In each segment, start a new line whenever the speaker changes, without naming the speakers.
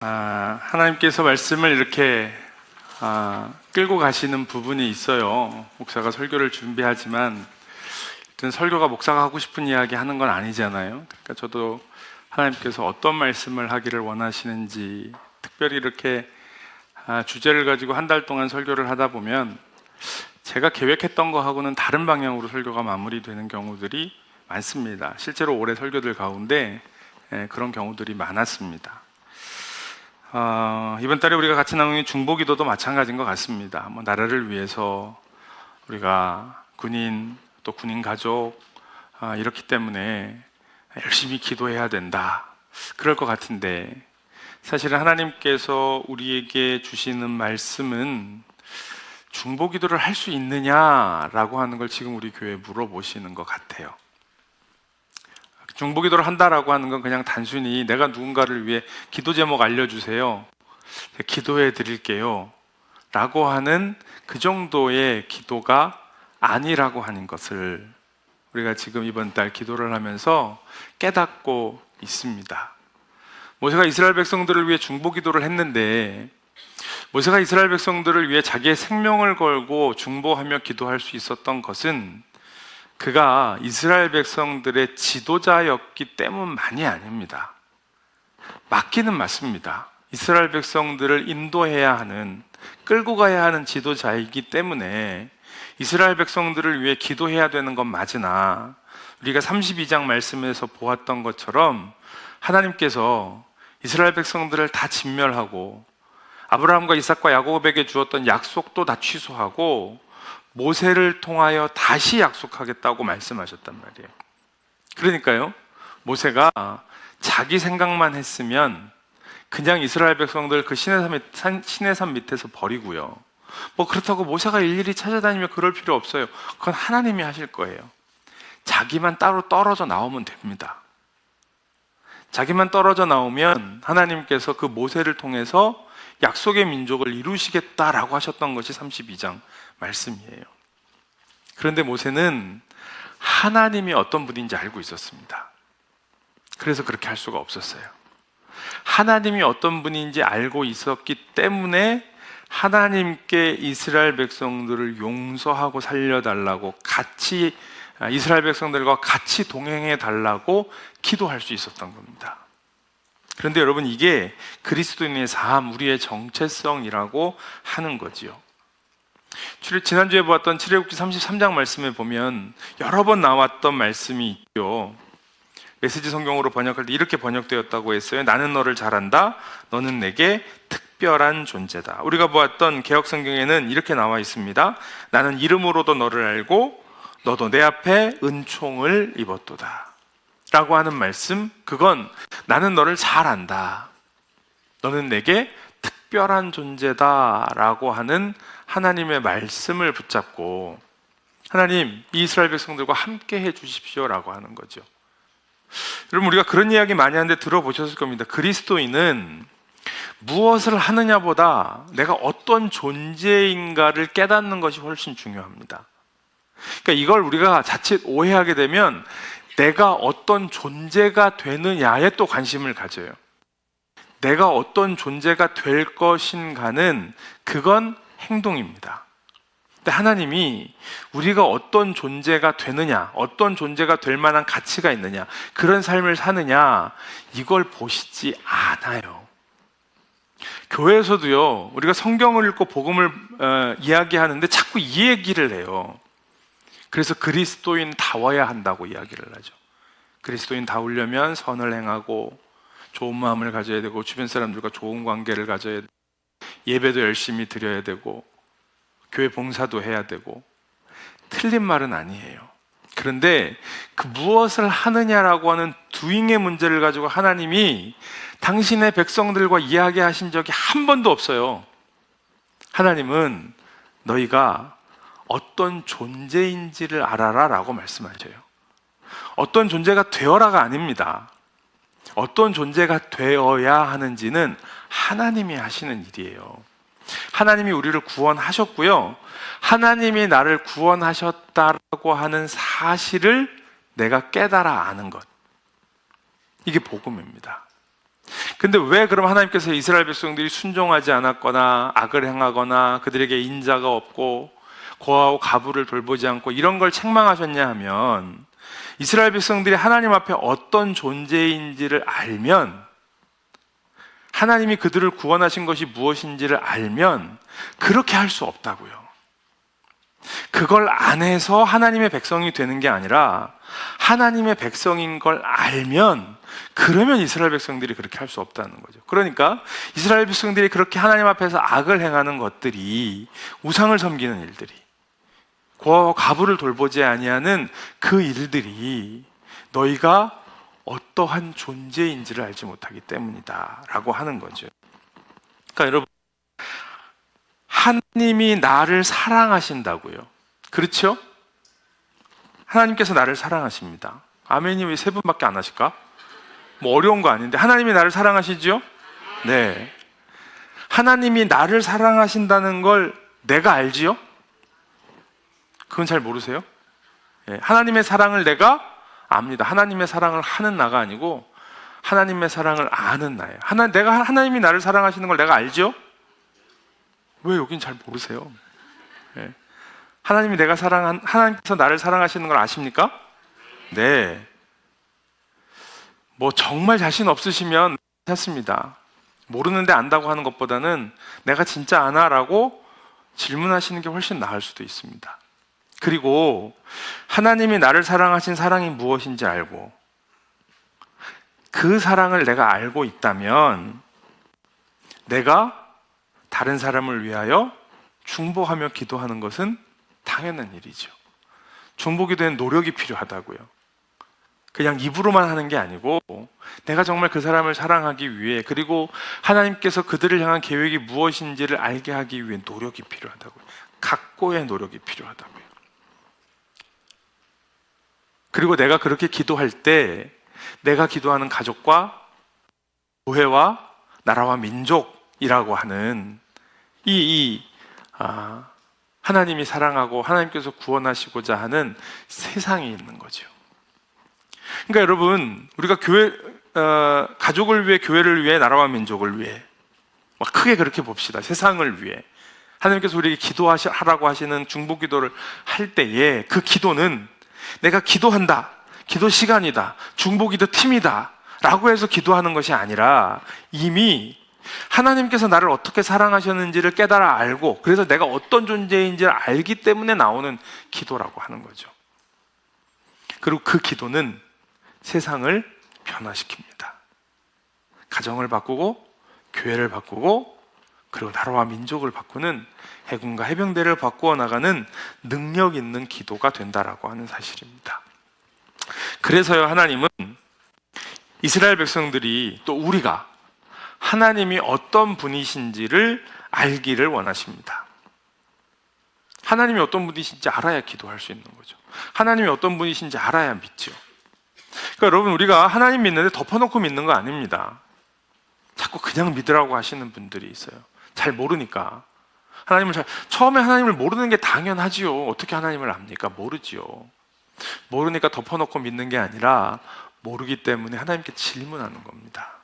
하나님께서 말씀을 이렇게 끌고 가시는 부분이 있어요. 목사가 설교를 준비하지만 설교가 목사가 하고 싶은 이야기 하는 건 아니잖아요. 그러니까 저도 하나님께서 어떤 말씀을 하기를 원하시는지, 특별히 이렇게 주제를 가지고 한 달 동안 설교를 하다 보면 제가 계획했던 거하고는 다른 방향으로 설교가 마무리되는 경우들이 많습니다. 실제로 올해 설교들 가운데 그런 경우들이 많았습니다. 이번 달에 우리가 같이 나누는 중보기도도 마찬가지인 것 같습니다. 나라를 위해서 우리가 군인, 또 군인 가족 이렇기 때문에 열심히 기도해야 된다, 그럴 것 같은데, 사실은 하나님께서 우리에게 주시는 말씀은 중보기도를 할 수 있느냐라고 하는 걸 지금 우리 교회에 물어보시는 것 같아요. 중보기도를 한다라고 하는 건 그냥 단순히 내가 누군가를 위해 기도 제목 알려주세요, 기도해 드릴게요 라고 하는 그 정도의 기도가 아니라고 하는 것을 우리가 지금 이번 달 기도를 하면서 깨닫고 있습니다. 모세가 이스라엘 백성들을 위해 중보기도를 했는데, 모세가 이스라엘 백성들을 위해 자기의 생명을 걸고 중보하며 기도할 수 있었던 것은 그가 이스라엘 백성들의 지도자였기 때문만이 아닙니다. 맞기는 맞습니다. 이스라엘 백성들을 인도해야 하는, 끌고 가야 하는 지도자이기 때문에 이스라엘 백성들을 위해 기도해야 되는 건 맞으나, 우리가 32장 말씀에서 보았던 것처럼 하나님께서 이스라엘 백성들을 다 진멸하고 아브라함과 이삭과 야곱에게 주었던 약속도 다 취소하고 모세를 통하여 다시 약속하겠다고 말씀하셨단 말이에요. 그러니까요, 모세가 자기 생각만 했으면 그냥 이스라엘 백성들 그 시내산 밑에서 버리고요, 그렇다고 모세가 일일이 찾아다니며 그럴 필요 없어요. 그건 하나님이 하실 거예요. 자기만 따로 떨어져 나오면 됩니다. 자기만 떨어져 나오면 하나님께서 그 모세를 통해서 약속의 민족을 이루시겠다라고 하셨던 것이 32장 말씀이에요. 그런데 모세는 하나님이 어떤 분인지 알고 있었습니다. 그래서 그렇게 할 수가 없었어요. 하나님이 어떤 분인지 알고 있었기 때문에 하나님께 이스라엘 백성들을 용서하고 살려달라고, 같이 이스라엘 백성들과 같이 동행해 달라고 기도할 수 있었던 겁니다. 그런데 여러분, 이게 그리스도인의 삶, 우리의 정체성이라고 하는 거지요. 지난주에 보았던 출애굽기 33장 말씀에 보면 여러 번 나왔던 말씀이 있죠. 메시지 성경으로 번역할 때 이렇게 번역되었다고 했어요. 나는 너를 잘 안다, 너는 내게 특별한 존재다. 우리가 보았던 개역 성경에는 이렇게 나와 있습니다. 나는 이름으로도 너를 알고 너도 내 앞에 은총을 입었도다 라고 하는 말씀, 그건 나는 너를 잘 안다, 너는 내게 특별한 존재다 라고 하는 하나님의 말씀을 붙잡고, 하나님, 이 이스라엘 백성들과 함께 해 주십시오 라고 하는 거죠. 여러분, 우리가 그런 이야기 많이 하는데 들어보셨을 겁니다. 그리스도인은 무엇을 하느냐보다 내가 어떤 존재인가를 깨닫는 것이 훨씬 중요합니다. 그러니까 이걸 우리가 자칫 오해하게 되면 내가 어떤 존재가 되느냐에 또 관심을 가져요. 내가 어떤 존재가 될 것인가는 그건 행동입니다. 근데 하나님이 우리가 어떤 존재가 되느냐, 어떤 존재가 될 만한 가치가 있느냐, 그런 삶을 사느냐, 이걸 보시지 않아요. 교회에서도요, 우리가 성경을 읽고 복음을 이야기하는데 자꾸 이 얘기를 해요. 그래서 그리스도인다워야 한다고 이야기를 하죠. 그리스도인다우려면 선을 행하고 좋은 마음을 가져야 되고 주변 사람들과 좋은 관계를 가져야 되고 예배도 열심히 드려야 되고 교회 봉사도 해야 되고, 틀린 말은 아니에요. 그런데 그 무엇을 하느냐라고 하는 doing의 문제를 가지고 하나님이 당신의 백성들과 이야기하신 적이 한 번도 없어요. 하나님은 너희가 어떤 존재인지를 알아라 라고 말씀하셔요. 어떤 존재가 되어라가 아닙니다. 어떤 존재가 되어야 하는지는 하나님이 하시는 일이에요. 하나님이 우리를 구원하셨고요, 하나님이 나를 구원하셨다라고 하는 사실을 내가 깨달아 아는 것, 이게 복음입니다. 근데 왜 그럼 하나님께서 이스라엘 백성들이 순종하지 않았거나 악을 행하거나 그들에게 인자가 없고 고아와 과부를 돌보지 않고 이런 걸 책망하셨냐 하면, 이스라엘 백성들이 하나님 앞에 어떤 존재인지를 알면, 하나님이 그들을 구원하신 것이 무엇인지를 알면 그렇게 할 수 없다고요. 그걸 안 해서 하나님의 백성이 되는 게 아니라, 하나님의 백성인 걸 알면, 그러면 이스라엘 백성들이 그렇게 할 수 없다는 거죠. 그러니까 이스라엘 백성들이 그렇게 하나님 앞에서 악을 행하는 것들이, 우상을 섬기는 일들이, 고아와 과부를 돌보지 아니하는 그 일들이 너희가 어떠한 존재인지를 알지 못하기 때문이다 라고 하는 거죠. 그러니까 여러분, 하나님이 나를 사랑하신다고요. 그렇죠? 하나님께서 나를 사랑하십니다. 아멘이 왜 세 분밖에 안 하실까? 뭐 어려운 거 아닌데. 하나님이 나를 사랑하시죠? 네. 하나님이 나를 사랑하신다는 걸 내가 알지요? 그건 잘 모르세요? 네. 하나님의 사랑을 내가 압니다. 하나님의 사랑을 하는 나가 아니고 하나님의 사랑을 아는 나예요. 내가 하나님이 나를 사랑하시는 걸 내가 알죠? 왜 여긴 잘 모르세요? 네. 하나님께서 나를 사랑하시는 걸 아십니까? 네. 뭐 정말 자신 없으시면 괜찮습니다. 모르는데 안다고 하는 것보다는 내가 진짜 아나? 라고 질문하시는 게 훨씬 나을 수도 있습니다. 그리고 하나님이 나를 사랑하신 사랑이 무엇인지 알고, 그 사랑을 내가 알고 있다면 내가 다른 사람을 위하여 중보하며 기도하는 것은 당연한 일이죠. 중보기도엔 노력이 필요하다고요. 그냥 입으로만 하는 게 아니고, 내가 정말 그 사람을 사랑하기 위해, 그리고 하나님께서 그들을 향한 계획이 무엇인지를 알게 하기 위해 노력이 필요하다고요. 각고의 노력이 필요하다고요. 그리고 내가 그렇게 기도할 때, 내가 기도하는 가족과 교회와 나라와 민족이라고 하는 하나님이 사랑하고 하나님께서 구원하시고자 하는 세상이 있는 거죠. 그러니까 여러분, 우리가 가족을 위해, 교회를 위해, 나라와 민족을 위해, 막 크게 그렇게 봅시다. 세상을 위해 하나님께서 우리에게 기도하라고 하시는 중보기도를 할 때에, 그 기도는 내가 기도한다, 기도 시간이다, 중보기도 팀이다 라고 해서 기도하는 것이 아니라, 이미 하나님께서 나를 어떻게 사랑하셨는지를 깨달아 알고, 그래서 내가 어떤 존재인지를 알기 때문에 나오는 기도라고 하는 거죠. 그리고 그 기도는 세상을 변화시킵니다. 가정을 바꾸고, 교회를 바꾸고, 그리고 나라와 민족을 바꾸는, 해군과 해병대를 바꾸어 나가는 능력 있는 기도가 된다라고 하는 사실입니다. 그래서요, 하나님은 이스라엘 백성들이, 또 우리가 하나님이 어떤 분이신지를 알기를 원하십니다. 하나님이 어떤 분이신지 알아야 기도할 수 있는 거죠. 하나님이 어떤 분이신지 알아야 믿죠. 그러니까 여러분, 우리가 하나님 믿는데 덮어놓고 믿는 거 아닙니다. 자꾸 그냥 믿으라고 하시는 분들이 있어요. 잘 모르니까. 처음에 하나님을 모르는 게 당연하지요. 어떻게 하나님을 압니까? 모르지요. 모르니까 덮어놓고 믿는 게 아니라, 모르기 때문에 하나님께 질문하는 겁니다.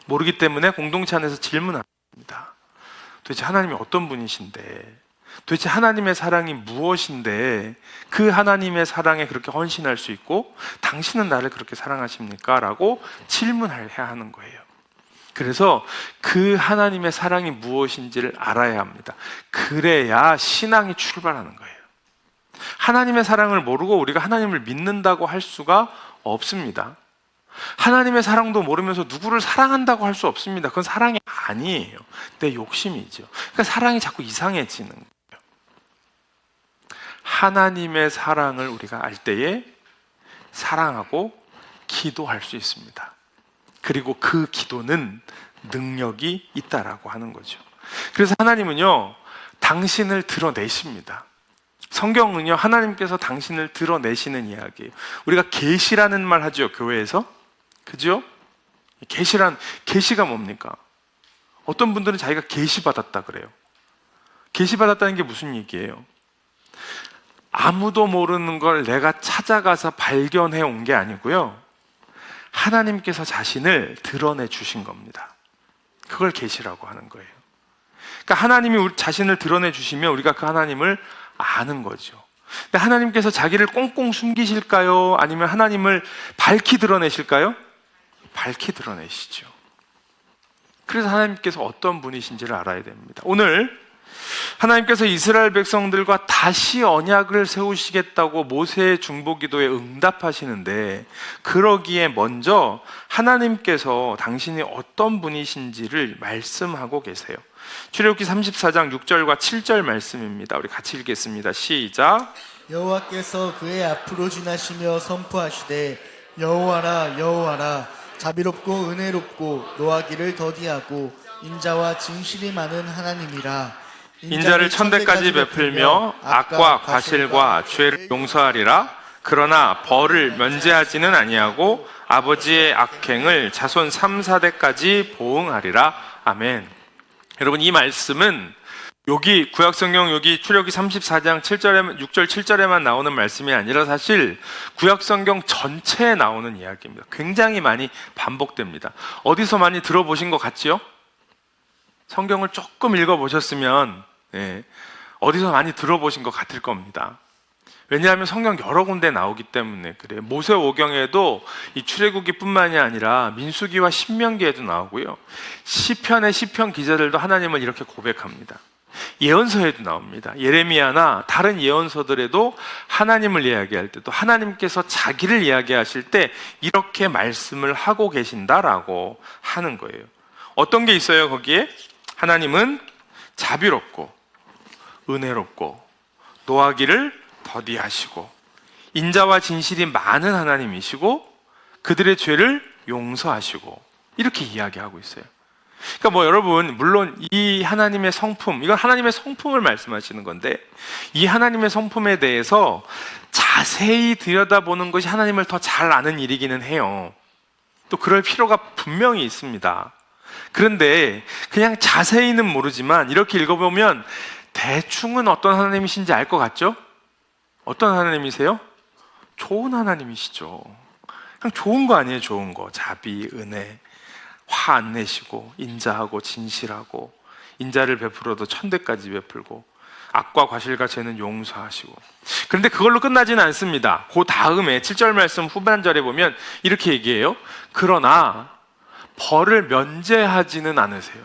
모르기 때문에 공동체 안에서 질문하는 겁니다. 도대체 하나님이 어떤 분이신데, 도대체 하나님의 사랑이 무엇인데 그 하나님의 사랑에 그렇게 헌신할 수 있고 당신은 나를 그렇게 사랑하십니까? 라고 질문해야 하는 거예요. 그래서 그 하나님의 사랑이 무엇인지를 알아야 합니다. 그래야 신앙이 출발하는 거예요. 하나님의 사랑을 모르고 우리가 하나님을 믿는다고 할 수가 없습니다. 하나님의 사랑도 모르면서 누구를 사랑한다고 할 수 없습니다. 그건 사랑이 아니에요. 내 욕심이죠. 그러니까 사랑이 자꾸 이상해지는 거예요. 하나님의 사랑을 우리가 알 때에 사랑하고 기도할 수 있습니다. 그리고 그 기도는 능력이 있다라고 하는 거죠. 그래서 하나님은요, 당신을 드러내십니다. 성경은요, 하나님께서 당신을 드러내시는 이야기예요. 우리가 계시라는 말 하죠, 교회에서. 그죠? 계시가 뭡니까? 어떤 분들은 자기가 계시받았다 그래요. 계시받았다는 게 무슨 얘기예요? 아무도 모르는 걸 내가 찾아가서 발견해 온 게 아니고요, 하나님께서 자신을 드러내 주신 겁니다. 그걸 계시라고 하는 거예요. 그러니까 하나님이 우리 자신을 드러내 주시면 우리가 그 하나님을 아는 거죠. 근데 하나님께서 자기를 꽁꽁 숨기실까요? 아니면 하나님을 밝히 드러내실까요? 밝히 드러내시죠. 그래서 하나님께서 어떤 분이신지를 알아야 됩니다. 오늘 하나님께서 이스라엘 백성들과 다시 언약을 세우시겠다고 모세의 중보기도에 응답하시는데, 그러기에 먼저 하나님께서 당신이 어떤 분이신지를 말씀하고 계세요. 출애굽기 34장 6절과 7절 말씀입니다. 우리 같이 읽겠습니다. 시작.
여호와께서 그의 앞으로 지나시며 선포하시되 여호와라 여호와라 자비롭고 은혜롭고 노하기를 더디하고 인자와 진실이 많은 하나님이라.
인자를 천대까지 베풀며 악과 과실과 죄를 용서하리라. 그러나 벌을 면제하지는 아니하고 아버지의 악행을 자손 3, 4대까지 보응하리라. 아멘. 여러분, 이 말씀은 여기 구약성경 여기 출애굽기 34장 7절에 6절 7절에만 나오는 말씀이 아니라 사실 구약성경 전체에 나오는 이야기입니다. 굉장히 많이 반복됩니다. 어디서 많이 들어보신 것 같지요? 성경을 조금 읽어보셨으면 어디서 많이 들어보신 것 같을 겁니다. 왜냐하면 성경 여러 군데 나오기 때문에 그래요. 모세오경에도 이 출애굽기뿐만이 아니라 민수기와 신명기에도 나오고요. 시편의 시편 기자들도 하나님을 이렇게 고백합니다. 예언서에도 나옵니다. 예레미야나 다른 예언서들에도 하나님을 이야기할 때, 또 하나님께서 자기를 이야기하실 때 이렇게 말씀을 하고 계신다라고 하는 거예요. 어떤 게 있어요? 거기에 하나님은 자비롭고 은혜롭고 노하기를 더디하시고 인자와 진실이 많은 하나님이시고 그들의 죄를 용서하시고, 이렇게 이야기하고 있어요. 그러니까 여러분, 물론 이 하나님의 성품, 이건 하나님의 성품을 말씀하시는 건데, 이 하나님의 성품에 대해서 자세히 들여다보는 것이 하나님을 더 잘 아는 일이기는 해요. 또 그럴 필요가 분명히 있습니다. 그런데 그냥 자세히는 모르지만 이렇게 읽어보면 대충은 어떤 하나님이신지 알 것 같죠? 어떤 하나님이세요? 좋은 하나님이시죠. 그냥 좋은 거 아니에요? 좋은 거. 자비, 은혜, 화 안 내시고 인자하고 진실하고 인자를 베풀어도 천대까지 베풀고 악과 과실과 죄는 용서하시고. 그런데 그걸로 끝나지는 않습니다. 그 다음에 7절 말씀 후반절에 보면 이렇게 얘기해요. 그러나 벌을 면제하지는 않으세요.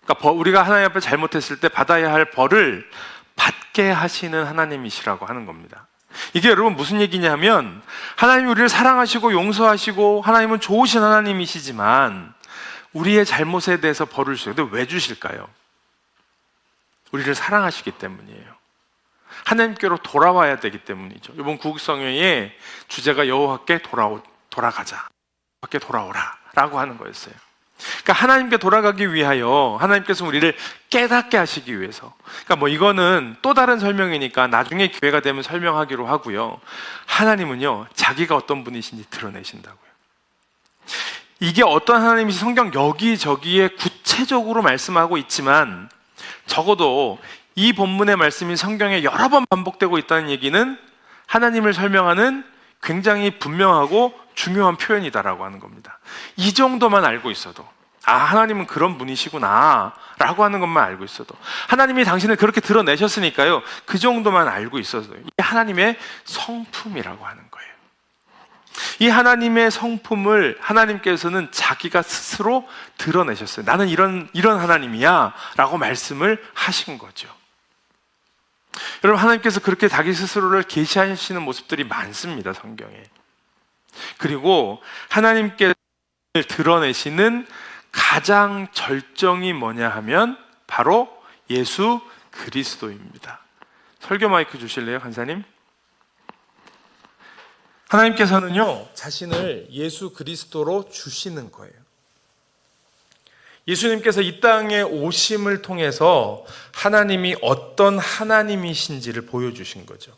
그러니까 우리가 하나님 앞에 잘못했을 때 받아야 할 벌을 받게 하시는 하나님이시라고 하는 겁니다. 이게 여러분 무슨 얘기냐면, 하나님이 우리를 사랑하시고 용서하시고 하나님은 좋으신 하나님이시지만 우리의 잘못에 대해서 벌을 주세요. 근데 왜 주실까요? 우리를 사랑하시기 때문이에요. 하나님께로 돌아와야 되기 때문이죠. 이번 구국성회의 주제가 여호와께 돌아가자, 여호와께 돌아오라 라고 하는 거였어요. 그러니까 하나님께 돌아가기 위하여, 하나님께서 우리를 깨닫게 하시기 위해서. 그러니까 이거는 또 다른 설명이니까 나중에 기회가 되면 설명하기로 하고요. 하나님은요, 자기가 어떤 분이신지 드러내신다고요. 이게 어떤 하나님이신지 성경 여기저기에 구체적으로 말씀하고 있지만, 적어도 이 본문의 말씀이 성경에 여러 번 반복되고 있다는 얘기는 하나님을 설명하는 굉장히 분명하고 중요한 표현이다라고 하는 겁니다. 이 정도만 알고 있어도, 하나님은 그런 분이시구나 라고 하는 것만 알고 있어도, 하나님이 당신을 그렇게 드러내셨으니까요, 그 정도만 알고 있어도 이게 하나님의 성품이라고 하는 거예요. 이 하나님의 성품을 하나님께서는 자기가 스스로 드러내셨어요. 나는 이런 하나님이야 라고 말씀을 하신 거죠. 여러분, 하나님께서 그렇게 자기 스스로를 계시하시는 모습들이 많습니다, 성경에. 그리고 하나님께 드러내시는 가장 절정이 뭐냐 하면 바로 예수 그리스도입니다. 설교 마이크 주실래요, 간사님? 하나님께서는요, 자신을 예수 그리스도로 주시는 거예요. 예수님께서 이 땅에 오심을 통해서 하나님이 어떤 하나님이신지를 보여주신 거죠.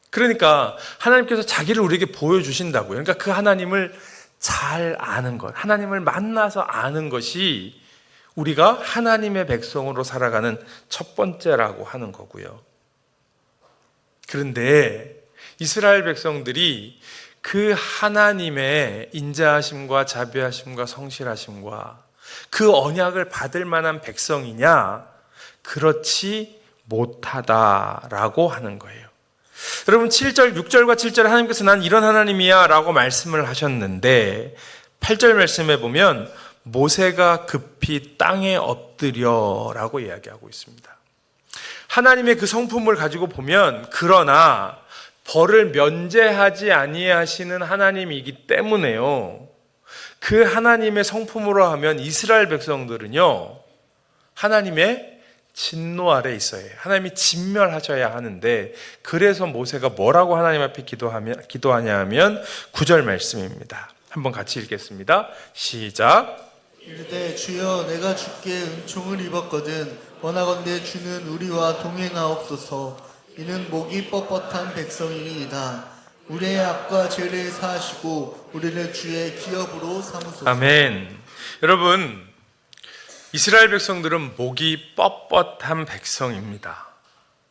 그러니까 하나님께서 자기를 우리에게 보여주신다고요. 그러니까 그 하나님을 잘 아는 것, 하나님을 만나서 아는 것이 우리가 하나님의 백성으로 살아가는 첫 번째라고 하는 거고요. 그런데 이스라엘 백성들이
그 하나님의 인자하심과 자비하심과 성실하심과 그 언약을 받을 만한 백성이냐? 그렇지 못하다라고 하는 거예요. 여러분 7절, 6절과 7절에 하나님께서 난 이런 하나님이야 라고 말씀을 하셨는데 8절 말씀에 보면 모세가 급히 땅에 엎드려 라고 이야기하고 있습니다. 하나님의 그 성품을 가지고 보면 그러나 벌을 면제하지 아니하시는 하나님이기 때문에요. 그 하나님의 성품으로 하면 이스라엘 백성들은요, 하나님의 진노 아래 있어야 해요. 하나님이 진멸하셔야 하는데, 그래서 모세가 뭐라고 하나님 앞에 기도하냐 하면 9절 말씀입니다. 한번 같이 읽겠습니다. 시작.
이르되 주여 내가 주께 은총을 입었거든 원하건대 주는 우리와 동행하옵소서. 이는 목이 뻣뻣한 백성이니이다. 우리의 악과 죄를 사하시고 우리를 주의 기업으로 삼으소서.
아멘. 여러분, 이스라엘 백성들은 목이 뻣뻣한 백성입니다.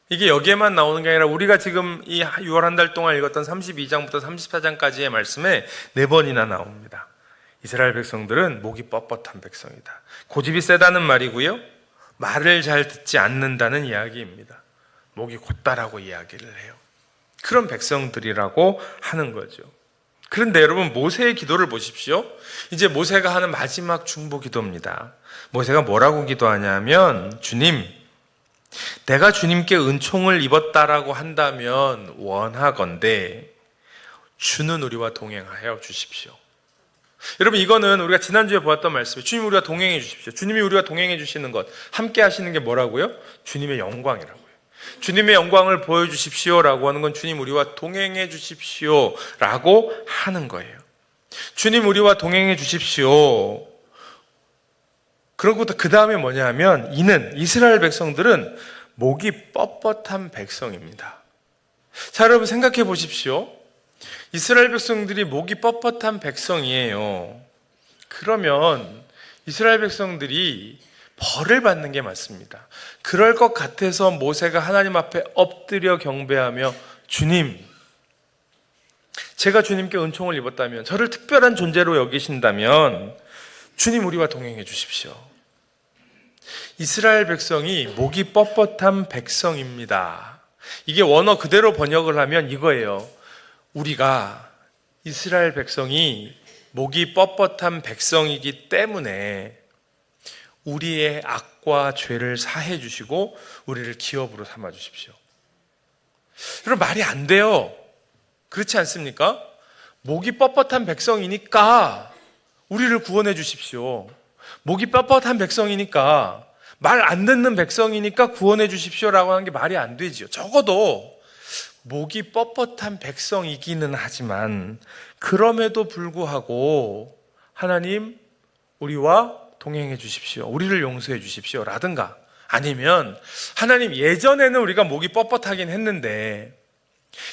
이게 여기에만 나오는 게 아니라 우리가 지금 이 6월 한 달 동안 읽었던 32장부터 34장까지의 말씀에 4번이나 나옵니다. 이스라엘 백성들은 목이 뻣뻣한 백성이다. 고집이 세다는 말이고요, 말을 잘 듣지 않는다는 이야기입니다. 목이 곧다라고 이야기를 해요. 그런 백성들이라고 하는 거죠. 그런데 여러분, 모세의 기도를 보십시오. 이제 모세가 하는 마지막 중보 기도입니다. 모세가 뭐라고 기도하냐면, 주님, 내가 주님께 은총을 입었다라고 한다면 원하건대 주는 우리와 동행하여 주십시오. 여러분, 이거는 우리가 지난주에 보았던 말씀이에요. 주님 우리와 동행해 주십시오. 주님이 우리와 동행해 주시는 것, 함께 하시는 게 뭐라고요? 주님의 영광이라고요. 주님의 영광을 보여주십시오라고 하는 건 주님 우리와 동행해 주십시오라고 하는 거예요. 주님 우리와 동행해 주십시오. 그러고 그 다음에 뭐냐 하면, 이는 이스라엘 백성들은 목이 뻣뻣한 백성입니다. 자, 여러분 생각해 보십시오. 이스라엘 백성들이 목이 뻣뻣한 백성이에요. 그러면 이스라엘 백성들이 벌을 받는 게 맞습니다. 그럴 것 같아서 모세가 하나님 앞에 엎드려 경배하며, 주님, 제가 주님께 은총을 입었다면, 저를 특별한 존재로 여기신다면 주님 우리와 동행해 주십시오. 이스라엘 백성이 목이 뻣뻣한 백성입니다. 이게 원어 그대로 번역을 하면 이거예요. 우리가 이스라엘 백성이 목이 뻣뻣한 백성이기 때문에 우리의 악과 죄를 사해 주시고 우리를 기업으로 삼아 주십시오. 여러분, 말이 안 돼요. 그렇지 않습니까? 목이 뻣뻣한 백성이니까 우리를 구원해 주십시오. 목이 뻣뻣한 백성이니까, 말 안 듣는 백성이니까 구원해 주십시오라고 하는 게 말이 안 되지요. 적어도 목이 뻣뻣한 백성이기는 하지만 그럼에도 불구하고 하나님 우리와 동행해 주십시오, 우리를 용서해 주십시오 라든가, 아니면 하나님 예전에는 우리가 목이 뻣뻣하긴 했는데,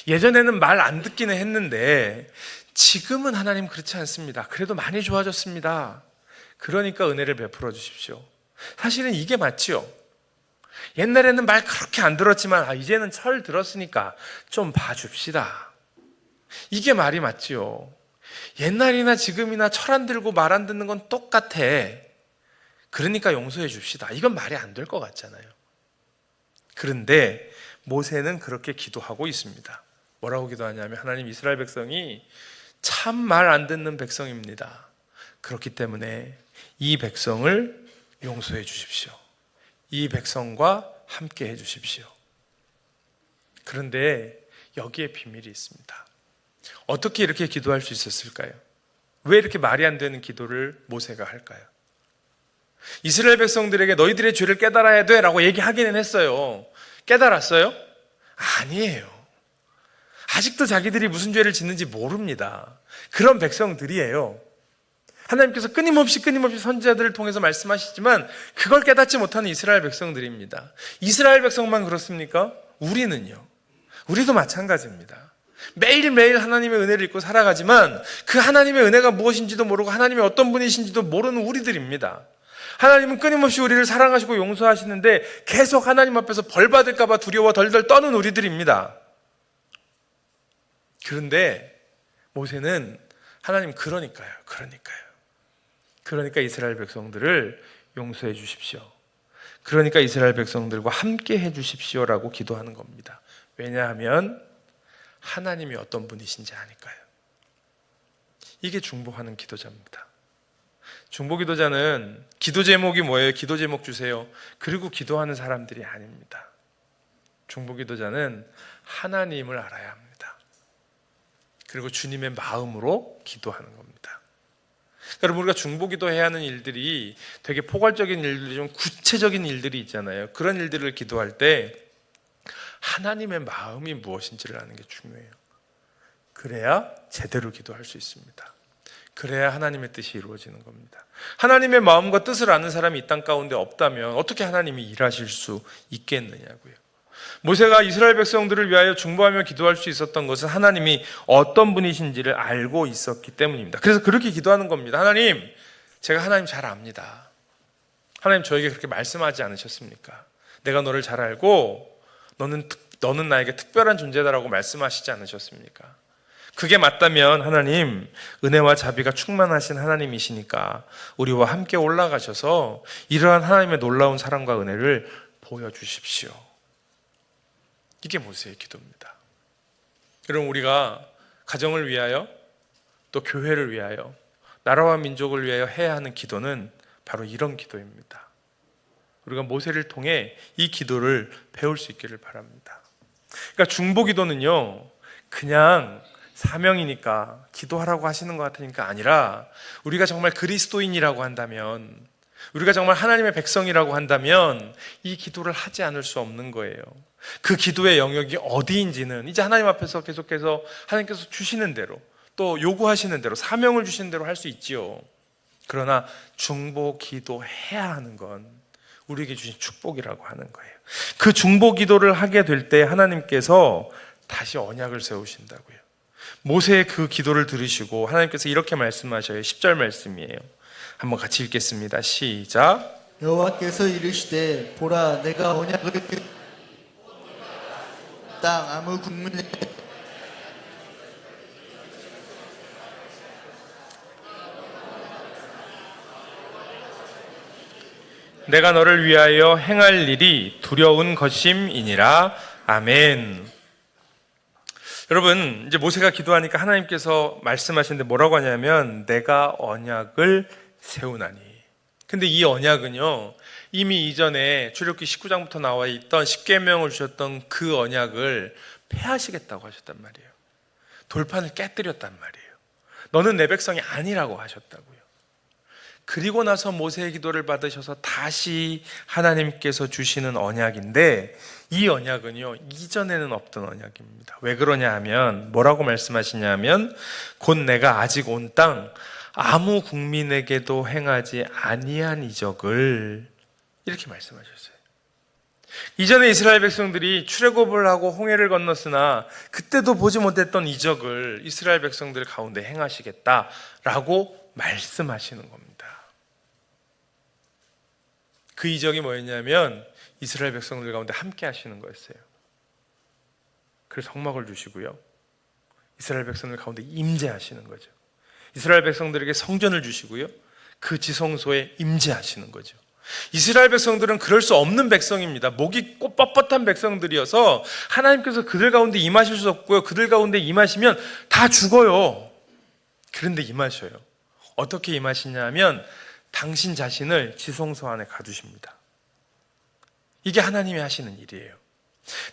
예전에는 말 안 듣기는 했는데 지금은 하나님 그렇지 않습니다. 그래도 많이 좋아졌습니다. 그러니까 은혜를 베풀어 주십시오. 사실은 이게 맞지요. 옛날에는 말 그렇게 안 들었지만 이제는 철 들었으니까 좀 봐줍시다. 이게 말이 맞지요. 옛날이나 지금이나 철 안 들고 말 안 듣는 건 똑같아. 그러니까 용서해 줍시다. 이건 말이 안 될 것 같잖아요. 그런데 모세는 그렇게 기도하고 있습니다. 뭐라고 기도하냐면, 하나님, 이스라엘 백성이 참 말 안 듣는 백성입니다. 그렇기 때문에 이 백성을 용서해 주십시오. 이 백성과 함께 해 주십시오. 그런데 여기에 비밀이 있습니다. 어떻게 이렇게 기도할 수 있었을까요? 왜 이렇게 말이 안 되는 기도를 모세가 할까요? 이스라엘 백성들에게 너희들의 죄를 깨달아야 돼 라고 얘기하기는 했어요. 깨달았어요? 아니에요. 아직도 자기들이 무슨 죄를 짓는지 모릅니다. 그런 백성들이에요. 하나님께서 끊임없이 선지자들을 통해서 말씀하시지만 그걸 깨닫지 못하는 이스라엘 백성들입니다. 이스라엘 백성만 그렇습니까? 우리는요. 우리도 마찬가지입니다. 매일매일 하나님의 은혜를 입고 살아가지만 그 하나님의 은혜가 무엇인지도 모르고 하나님이 어떤 분이신지도 모르는 우리들입니다. 하나님은 끊임없이 우리를 사랑하시고 용서하시는데 계속 하나님 앞에서 벌 받을까 봐 두려워 덜덜 떠는 우리들입니다. 그런데 모세는 하나님 그러니까 이스라엘 백성들을 용서해 주십시오. 그러니까 이스라엘 백성들과 함께 해 주십시오라고 기도하는 겁니다. 왜냐하면 하나님이 어떤 분이신지 아니까요. 이게 중보하는 기도자입니다. 중보 기도자는 기도 제목이 뭐예요? 기도 제목 주세요. 그리고 기도하는 사람들이 아닙니다. 중보 기도자는 하나님을 알아야 합니다. 그리고 주님의 마음으로 기도하는 겁니다. 여러분, 우리가 중보 기도해야 하는 일들이 되게 포괄적인 일들이 좀 구체적인 일들이 있잖아요. 그런 일들을 기도할 때 하나님의 마음이 무엇인지를 아는 게 중요해요. 그래야 제대로 기도할 수 있습니다. 그래야 하나님의 뜻이 이루어지는 겁니다. 하나님의 마음과 뜻을 아는 사람이 이 땅 가운데 없다면 어떻게 하나님이 일하실 수 있겠느냐고요. 모세가 이스라엘 백성들을 위하여 중보하며 기도할 수 있었던 것은 하나님이 어떤 분이신지를 알고 있었기 때문입니다. 그래서 그렇게 기도하는 겁니다. 하나님, 제가 하나님 잘 압니다. 하나님 저에게 그렇게 말씀하지 않으셨습니까? 내가 너를 잘 알고 너는 나에게 특별한 존재다라고 말씀하시지 않으셨습니까? 그게 맞다면 하나님, 은혜와 자비가 충만하신 하나님이시니까 우리와 함께 올라가셔서 이러한 하나님의 놀라운 사랑과 은혜를 보여주십시오. 이게 모세의 기도입니다. 여러분, 우리가 가정을 위하여 또 교회를 위하여 나라와 민족을 위하여 해야 하는 기도는 바로 이런 기도입니다. 우리가 모세를 통해 이 기도를 배울 수 있기를 바랍니다. 그러니까 중보 기도는요, 그냥 사명이니까 기도하라고 하시는 것 같으니까 아니라 우리가 정말 그리스도인이라고 한다면, 우리가 정말 하나님의 백성이라고 한다면 이 기도를 하지 않을 수 없는 거예요. 그 기도의 영역이 어디인지는 이제 하나님 앞에서 계속해서 하나님께서 주시는 대로, 또 요구하시는 대로, 사명을 주시는 대로 할 수 있지요. 그러나 중보 기도해야 하는 건 우리에게 주신 축복이라고 하는 거예요. 그 중보 기도를 하게 될 때 하나님께서 다시 언약을 세우신다고요. 모세의 그 기도를 들으시고 하나님께서 이렇게 말씀하셔요. 10절 말씀이에요. 한번 같이 읽겠습니다. 시작.
여호와께서 이르시되 보라 내가 언약을 땅 아무 국민에
내가 너를 위하여 행할 일이 두려운 것임이니라. 아멘. 여러분, 이제 모세가 기도하니까 하나님께서 말씀하시는데 뭐라고 하냐면 내가 언약을 세우나니. 근데 이 언약은요, 이미 이전에 출애굽기 19장부터 나와 있던 10계명을 주셨던 그 언약을 폐하시겠다고 하셨단 말이에요. 돌판을 깨뜨렸단 말이에요. 너는 내 백성이 아니라고 하셨다고요. 그리고 나서 모세의 기도를 받으셔서 다시 하나님께서 주시는 언약인데, 이 언약은요, 이전에는 없던 언약입니다. 왜 그러냐 하면, 뭐라고 말씀하시냐면, 곧 내가 아직 온 땅 아무 국민에게도 행하지 아니한 이적을, 이렇게 말씀하셨어요. 이전에 이스라엘 백성들이 출애굽을 하고 홍해를 건넜으나 그때도 보지 못했던 이적을 이스라엘 백성들 가운데 행하시겠다라고 말씀하시는 겁니다. 그 이적이 뭐였냐면 이스라엘 백성들 가운데 함께 하시는 거였어요. 그래서 성막을 주시고요, 이스라엘 백성들 가운데 임재하시는 거죠. 이스라엘 백성들에게 성전을 주시고요, 그 지성소에 임재하시는 거죠. 이스라엘 백성들은 그럴 수 없는 백성입니다. 목이 뻣뻣한 백성들이어서 하나님께서 그들 가운데 임하실 수 없고요, 그들 가운데 임하시면 다 죽어요. 그런데 임하셔요. 어떻게 임하시냐면 당신 자신을 지성소 안에 가두십니다. 이게 하나님이 하시는 일이에요.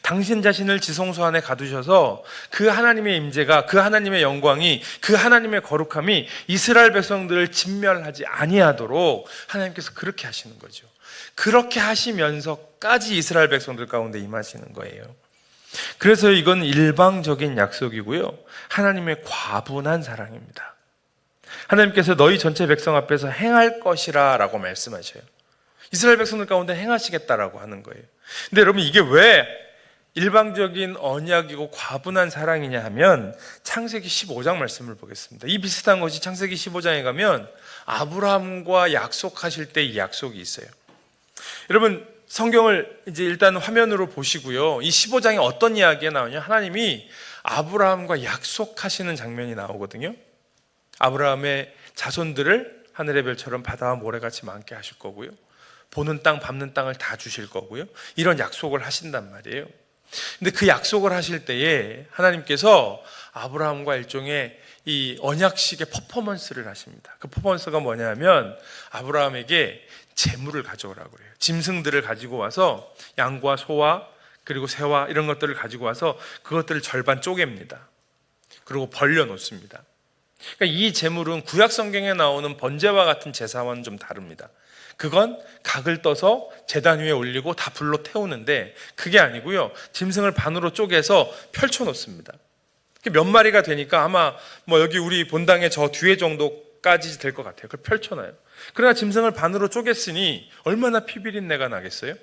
당신 자신을 지성소 안에 가두셔서 그 하나님의 임재가, 그 하나님의 영광이, 그 하나님의 거룩함이 이스라엘 백성들을 진멸하지 아니하도록 하나님께서 그렇게 하시는 거죠. 그렇게 하시면서까지 이스라엘 백성들 가운데 임하시는 거예요. 그래서 이건 일방적인 약속이고요, 하나님의 과분한 사랑입니다. 하나님께서 너희 전체 백성 앞에서 행할 것이라 라고 말씀하셔요. 이스라엘 백성들 가운데 행하시겠다라고 하는 거예요. 근데 여러분, 이게 왜 일방적인 언약이고 과분한 사랑이냐 하면 창세기 15장 말씀을 보겠습니다. 이 비슷한 것이 창세기 15장에 가면 아브라함과 약속하실 때 이 약속이 있어요. 여러분, 성경을 이제 일단 화면으로 보시고요, 이 15장에 어떤 이야기가 나오냐, 하나님이 아브라함과 약속하시는 장면이 나오거든요. 아브라함의 자손들을 하늘의 별처럼 바다와 모래같이 많게 하실 거고요. 보는 땅, 밟는 땅을 다 주실 거고요. 이런 약속을 하신단 말이에요. 근데 그 약속을 하실 때에 하나님께서 아브라함과 일종의 이 언약식의 퍼포먼스를 하십니다. 그 퍼포먼스가 뭐냐면 아브라함에게 재물을 가져오라고 그래요. 짐승들을 가지고 와서 양과 소와 그리고 새와 이런 것들을 가지고 와서 그것들을 절반 쪼갭니다. 그리고 벌려놓습니다. 그러니까 이 제물은 구약 성경에 나오는 번제와 같은 제사와는 좀 다릅니다. 그건 각을 떠서 제단 위에 올리고 다 불로 태우는데 그게 아니고요. 짐승을 반으로 쪼개서 펼쳐놓습니다. 몇 마리가 되니까 아마 뭐 여기 우리 본당의 저 뒤에 정도까지 될 것 같아요. 그걸 펼쳐놔요. 그러나 짐승을 반으로 쪼갰으니 얼마나 피비린내가 나겠어요?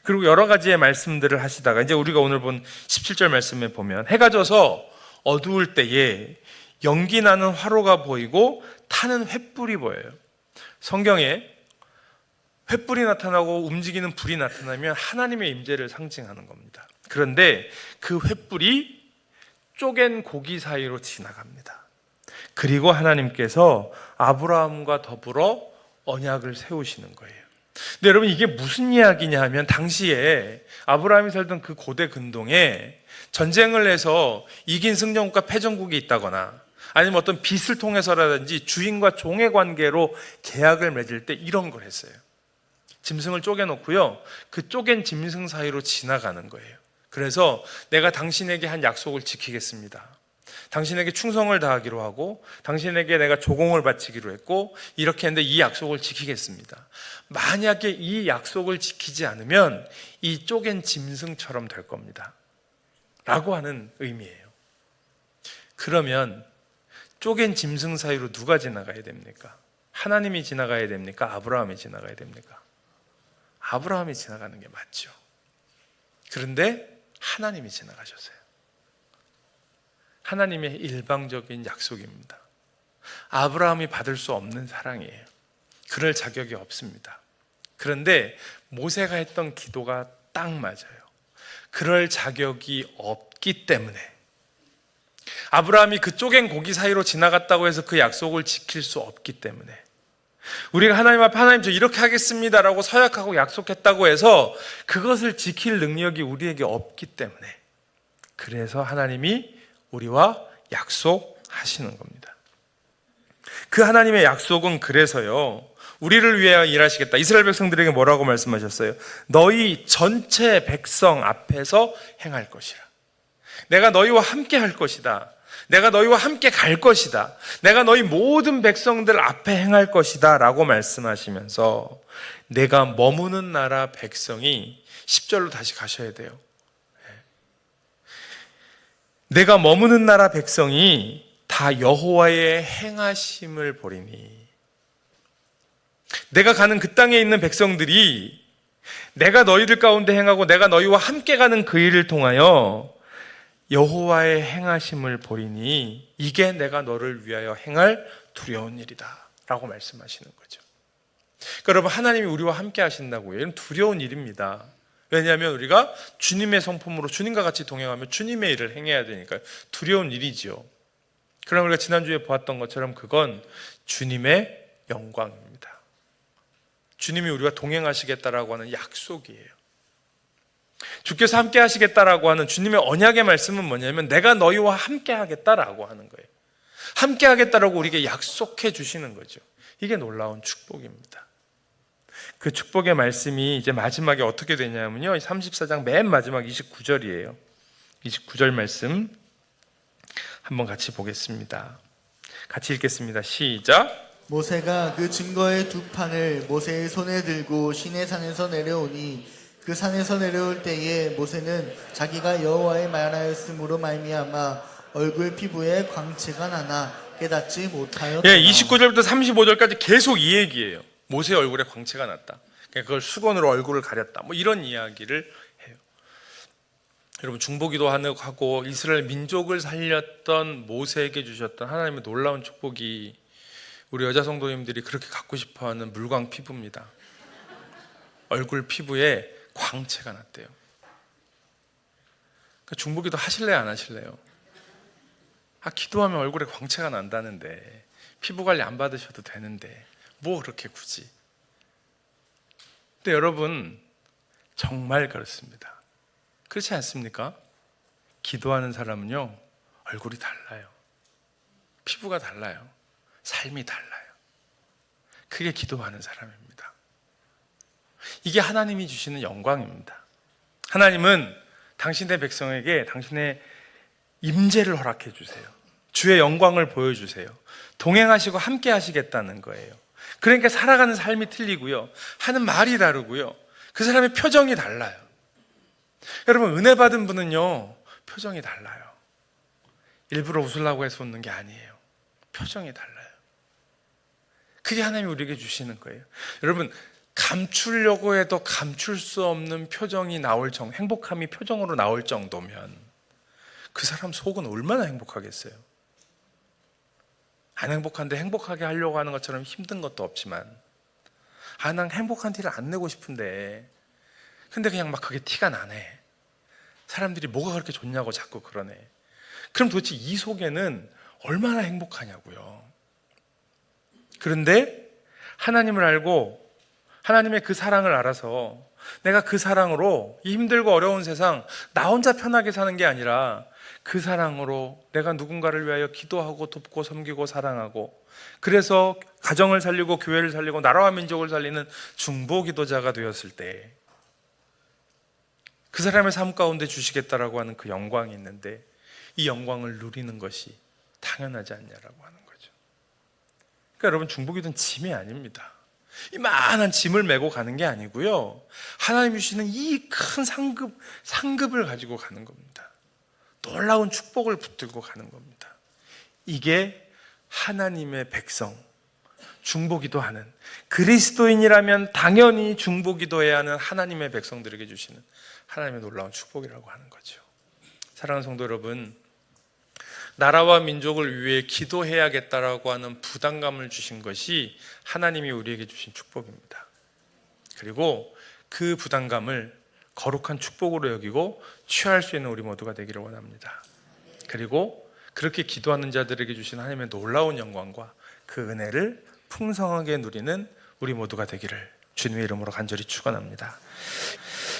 그리고 여러 가지의 말씀들을 하시다가 이제 우리가 오늘 본 17절 말씀에 보면 해가 져서 어두울 때에 연기 나는 화로가 보이고 타는 횃불이 보여요. 성경에 횃불이 나타나고 움직이는 불이 나타나면 하나님의 임재를 상징하는 겁니다. 그런데 그 횃불이 쪼갠 고기 사이로 지나갑니다. 그리고 하나님께서 아브라함과 더불어 언약을 세우시는 거예요. 근데 여러분 이게 무슨 이야기냐 하면 당시에 아브라함이 살던 그 고대 근동에 전쟁을 해서 이긴 승전국과 패전국이 있다거나 아니면 어떤 빚을 통해서라든지 주인과 종의 관계로 계약을 맺을 때 이런 걸 했어요. 짐승을 쪼개놓고요. 그 쪼갠 짐승 사이로 지나가는 거예요. 그래서 내가 당신에게 한 약속을 지키겠습니다. 당신에게 충성을 다하기로 하고 당신에게 내가 조공을 바치기로 했고 이렇게 했는데 이 약속을 지키겠습니다. 만약에 이 약속을 지키지 않으면 이 쪼갠 짐승처럼 될 겁니다. 라고 하는 의미예요. 그러면 쪼갠 짐승 사이로 누가 지나가야 됩니까? 하나님이 지나가야 됩니까? 아브라함이 지나가야 됩니까? 아브라함이 지나가는 게 맞죠. 그런데 하나님이 지나가셨어요. 하나님의 일방적인 약속입니다. 아브라함이 받을 수 없는 사랑이에요. 그럴 자격이 없습니다. 그런데 모세가 했던 기도가 딱 맞아요. 그럴 자격이 없기 때문에 아브라함이 그 쪼갠 고기 사이로 지나갔다고 해서 그 약속을 지킬 수 없기 때문에 우리가 하나님 앞에 하나님 저 이렇게 하겠습니다라고 서약하고 약속했다고 해서 그것을 지킬 능력이 우리에게 없기 때문에 그래서 하나님이 우리와 약속하시는 겁니다. 그 하나님의 약속은 그래서요 우리를 위하여 일하시겠다. 이스라엘 백성들에게 뭐라고 말씀하셨어요? 너희 전체 백성 앞에서 행할 것이라. 내가 너희와 함께 할 것이다. 내가 너희와 함께 갈 것이다. 내가 너희 모든 백성들 앞에 행할 것이다 라고 말씀하시면서 내가 머무는 나라 백성이 10절로 다시 가셔야 돼요. 내가 머무는 나라 백성이 다 여호와의 행하심을 보리니 내가 가는 그 땅에 있는 백성들이 내가 너희들 가운데 행하고 내가 너희와 함께 가는 그 일을 통하여 여호와의 행하심을 보리니 이게 내가 너를 위하여 행할 두려운 일이다 라고 말씀하시는 거죠. 그러니까 여러분 하나님이 우리와 함께 하신다고요. 이건 두려운 일입니다. 왜냐하면 우리가 주님의 성품으로 주님과 같이 동행하며 주님의 일을 행해야 되니까요. 두려운 일이지요. 그러나 우리가 지난주에 보았던 것처럼 그건 주님의 영광입니다. 주님이 우리와 동행하시겠다라고 하는 약속이에요. 주께서 함께 하시겠다라고 하는 주님의 언약의 말씀은 뭐냐면 내가 너희와 함께 하겠다라고 하는 거예요. 함께 하겠다라고 우리에게 약속해 주시는 거죠. 이게 놀라운 축복입니다. 그 축복의 말씀이 이제 마지막에 어떻게 되냐면요 34장 맨 마지막 29절이에요 29절 말씀 한번 같이 보겠습니다. 같이 읽겠습니다. 시작.
모세가 그 증거의 두 판을 모세의 손에 들고 시내산에서 내려오니 그 산에서 내려올 때에 모세는 자기가 여호와의 말하였으므로 말미암아 얼굴 피부에 광채가 나나 깨닫지 못하였다.
29절부터 35절까지 계속 이 얘기예요. 모세의 얼굴에 광채가 났다. 그걸 수건으로 얼굴을 가렸다. 뭐 이런 이야기를 해요. 여러분 중보기도 하고 이스라엘 민족을 살렸던 모세에게 주셨던 하나님의 놀라운 축복이 우리 여자 성도님들이 그렇게 갖고 싶어하는 물광 피부입니다. 얼굴 피부에 광채가 났대요. 중보기도 하실래요, 안 하실래요? 기도하면 얼굴에 광채가 난다는데, 피부 관리 안 받으셔도 되는데 뭐 그렇게 굳이. 근데 여러분, 정말 그렇습니다. 그렇지 않습니까? 기도하는 사람은요, 얼굴이 달라요. 피부가 달라요. 삶이 달라요. 그게 기도하는 사람입니다. 이게 하나님이 주시는 영광입니다. 하나님은 당신의 백성에게 당신의 임재를 허락해 주세요. 주의 영광을 보여주세요. 동행하시고 함께 하시겠다는 거예요. 그러니까 살아가는 삶이 틀리고요, 하는 말이 다르고요, 그 사람의 표정이 달라요. 여러분, 은혜 받은 분은요, 표정이 달라요. 일부러 웃으려고 해서 웃는 게 아니에요. 표정이 달라요. 그게 하나님이 우리에게 주시는 거예요. 여러분, 감추려고 해도 감출 수 없는 표정이 나올 정도, 행복함이 표정으로 나올 정도면 그 사람 속은 얼마나 행복하겠어요. 안 행복한데 행복하게 하려고 하는 것처럼 힘든 것도 없지만, 난 행복한 티를 안 내고 싶은데 근데 그냥 막 그게 티가 나네. 사람들이 뭐가 그렇게 좋냐고 자꾸 그러네. 그럼 도대체 이 속에는 얼마나 행복하냐고요. 그런데 하나님을 알고 하나님의 그 사랑을 알아서 내가 그 사랑으로 이 힘들고 어려운 세상 나 혼자 편하게 사는 게 아니라 그 사랑으로 내가 누군가를 위하여 기도하고 돕고 섬기고 사랑하고, 그래서 가정을 살리고 교회를 살리고 나라와 민족을 살리는 중보 기도자가 되었을 때 그 사람의 삶 가운데 주시겠다라고 하는 그 영광이 있는데, 이 영광을 누리는 것이 당연하지 않냐라고 하는 거죠. 그러니까 여러분, 중보기도는 짐이 아닙니다. 이만한 짐을 메고 가는 게 아니고요, 하나님이 주시는 이 큰 상급을 가지고 가는 겁니다. 놀라운 축복을 붙들고 가는 겁니다. 이게 하나님의 백성, 중보기도하는, 그리스도인이라면 당연히 중보기도해야 하는 하나님의 백성들에게 주시는 하나님의 놀라운 축복이라고 하는 거죠. 사랑하는 성도 여러분, 나라와 민족을 위해 기도해야겠다라고 하는 부담감을 주신 것이 하나님이 우리에게 주신 축복입니다. 그리고 그 부담감을 거룩한 축복으로 여기고 취할 수 있는 우리 모두가 되기를 원합니다. 그리고 그렇게 기도하는 자들에게 주신 하나님의 놀라운 영광과 그 은혜를 풍성하게 누리는 우리 모두가 되기를 주님의 이름으로 간절히 축원합니다.